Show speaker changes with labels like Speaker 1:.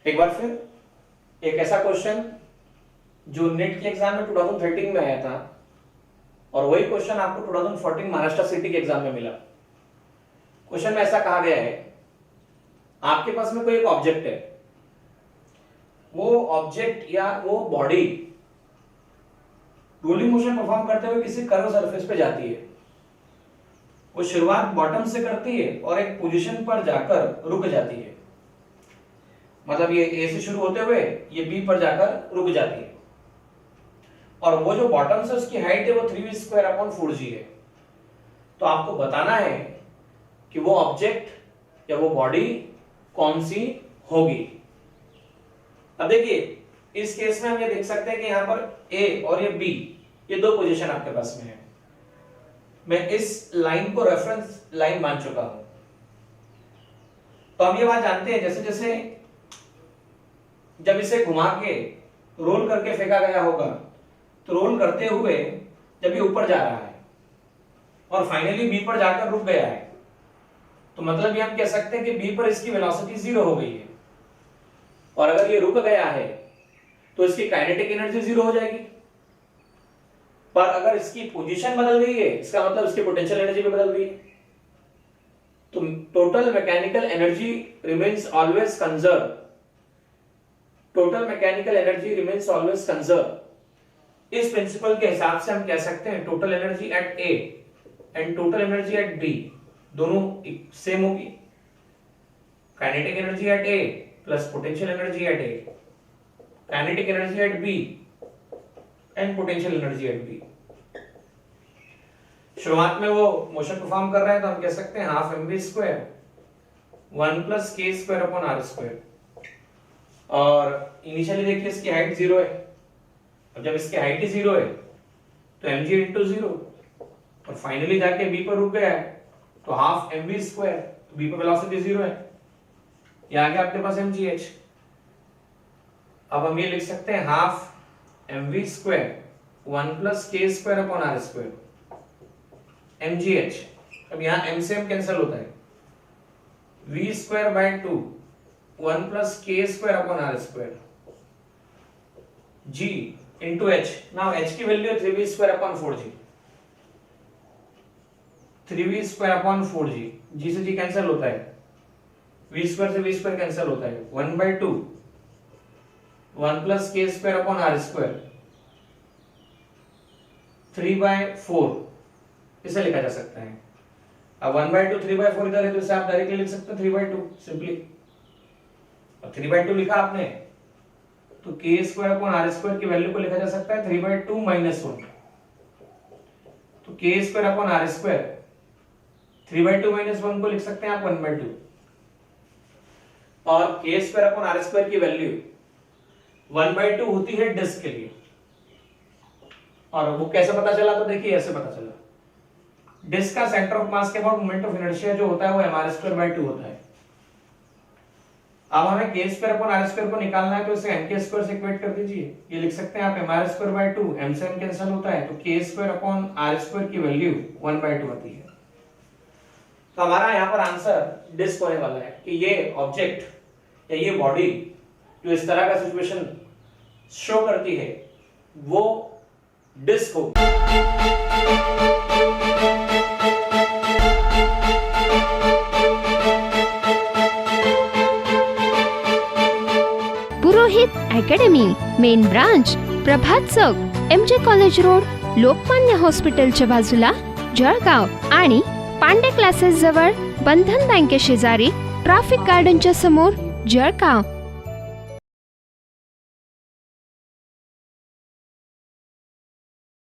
Speaker 1: एक बार फिर एक ऐसा क्वेश्चन जो नेट के एग्जाम में 2013 में आया था और वही क्वेश्चन आपको 2014 महाराष्ट्र सिटी के एग्जाम में मिला। क्वेश्चन में ऐसा कहा गया है, आपके पास में कोई एक ऑब्जेक्ट है, वो ऑब्जेक्ट या वो बॉडी रोलिंग मोशन परफॉर्म करते हुए किसी कर्व सरफेस पे जाती है। वो शुरुआत बॉटम से करती है और एक पोजीशन पर जाकर रुक जाती है। मतलब ये ए से शुरू होते हुए ये बी पर जाकर रुक जाती है और वो जो बॉटम से उसकी हाइट है वो 3v²/4g है। तो आपको बताना है कि वो ऑब्जेक्ट या वो बॉडी कौन सी होगी। अब देखिए इस केस में हम ये देख सकते हैं कि यहां पर ए और ये बी, ये दो पोजीशन आपके पास में है। मैं इस लाइन को रेफरेंस लाइन मान चुका हूं। तो हम ये बात जानते हैं जैसे जैसे जब इसे घुमा के रोल करके फेंका गया होगा तो रोल करते हुए जब ये ऊपर जा रहा है और फाइनली बी पर जाकर रुक गया है, तो मतलब ये हम कह सकते हैं कि बी पर इसकी वेलोसिटी 0 हो गई है। और अगर ये रुक गया है तो इसकी काइनेटिक एनर्जी 0 हो जाएगी। पर अगर इसकी पोजीशन बदल गई है, इसका मतलब इसकी पोटेंशियल एनर्जी भी बदल गई है। तो total mechanical energy remains always conserve. Total mechanical energy remains always conserve. इस प्रिंसिपल के हिसाब से हम कह सकते हैं total energy at A and total energy at B दोनों सेम होगी। Kinetic energy at A plus potential energy at A, kinetic energy at B and potential energy at B. शुरुआत में वो मोशन परफॉर्म कर रहा है तो हम कह सकते हैं हाफ mv² 1 + k²/r²। और इनिशियली देखिए इसकी हाइट 0 है। अब जब इसकी हाइट ही 0 है तो mg × 0 और फाइनली जाके b पर रुक गया है तो हाफ mv², तो b पर वेलोसिटी 0 है। ये आ गया आपके पास mgh। अब हम ये लिख सकते हैं हाफ mv² 1 + k²/r²। mgh, अब यहां m से m कैंसिल होता है, v²/2 1 + k²/r²। g into h, now h की वैल्यू है 3v²/4g। 3v²/4g, g से g कैंसिल होता है, v² से v² कैंसिल होता है, 1/2 1 + k²/r²। 3/4 इसे लिखा जा सकता है। अब 1/2 3/4 इधर है तो इसे आप डायरेक्टली लिख सकते हो 3/2 सिंपली। अब 3/2 लिखा आपने तो k²/r² की वैल्यू को लिखा जा सकता है 3/2 - 1। तो k²/r², 3/2 - 1 को लिख सकते हैं आप 1/2। और k²/r² की वैल्यू 1/2 होती है डिस्क के लिए। और वो कैसे पता चला, तो देखिए ऐसे पता चला। डिस्क का सेंटर ऑफ मास के अबाउट मोमेंट ऑफ इनर्शिया जो होता है वो mr²/2 होता है। अब हमें k²/r² को निकालना है तो इसे m² से इक्वेट कर दीजिए। ये लिख सकते हैं आप mr²/2, m से m कैंसिल होता है तो k²/r² की वैल्यू 1/2 आती है। तो हमारा यहाँ पर आंसर डिस्क होने वाला है कि ये ऑब्जेक्ट या ये बॉडी जो इस तरह का सिचुएशन शो करती है वो डिस्क हो।
Speaker 2: पुरोहित अकॅडमी, मेन ब्रांच प्रभात चौक, MJ कॉलेज रोड, लोकमान्य हॉस्पिटलच्या बाजूला, जळगाव आणि पांडे क्लासेस जवळ, बंधन बँके शेजारी, ट्रॅफिक गार्डनच्या समोर, जळगाव।